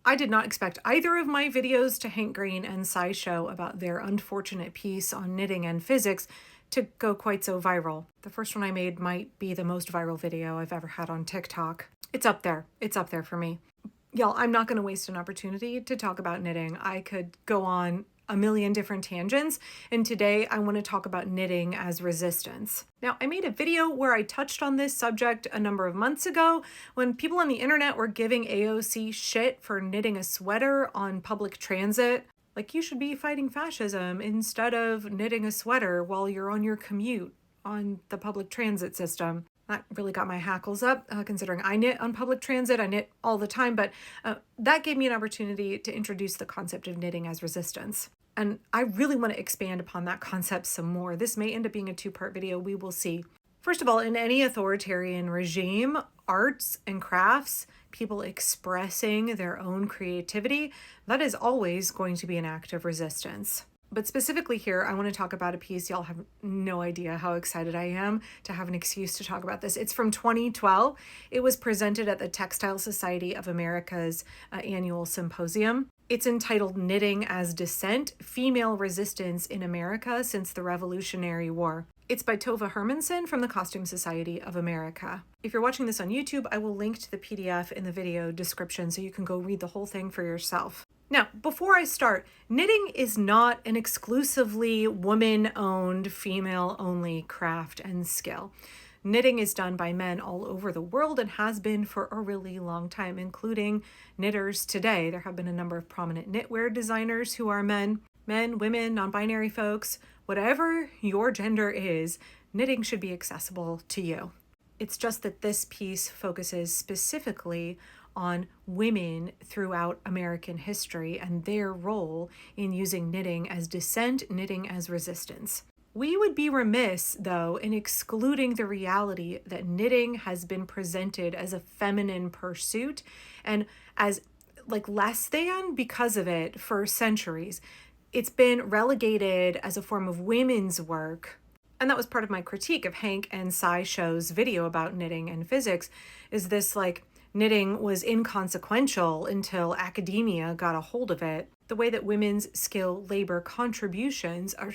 I did not expect either of my videos to Hank Green and SciShow about their unfortunate piece on knitting and physics to go quite so viral. The first one I made might be the most viral video I've ever had on TikTok. It's up there. It's up there for me. Y'all, I'm not going to waste an opportunity to talk about knitting. I could go on a million different tangents, and today I want to talk about knitting as resistance. Now, I made a video where I touched on this subject a number of months ago when people on the internet were giving AOC shit for knitting a sweater on public transit. Like, you should be fighting fascism instead of knitting a sweater while you're on your commute on the public transit system. That really got my hackles up, considering I knit on public transit. I knit all the time, but that gave me an opportunity to introduce the concept of knitting as resistance. And I really want to expand upon that concept some more. This may end up being a two-part video. We will see. First of all, in any authoritarian regime, arts and crafts, people expressing their own creativity, that is always going to be an act of resistance. But specifically here, I want to talk about a piece. Y'all have no idea how excited I am to have an excuse to talk about this. It's from 2012. It was presented at the Textile Society of America's annual symposium. It's entitled Knitting as Dissent, Female Resistance in America Since the Revolutionary War. It's by Tova Hermanson from the Costume Society of America. If you're watching this on YouTube, I will link to the PDF in the video description so you can go read the whole thing for yourself. Now, before I start, knitting is not an exclusively woman-owned, female-only craft and skill. Knitting is done by men all over the world and has been for a really long time, including knitters today. There have been a number of prominent knitwear designers who are men, women, non-binary folks. Whatever your gender is, knitting should be accessible to you. It's just that this piece focuses specifically on women throughout American history and their role in using knitting as dissent, knitting as resistance. We would be remiss, though, in excluding the reality that knitting has been presented as a feminine pursuit and as less than because of it for centuries. It's been relegated as a form of women's work. And that was part of my critique of Hank and SciShow's video about knitting and physics, is this knitting was inconsequential until academia got a hold of it. The way that women's skill labor contributions are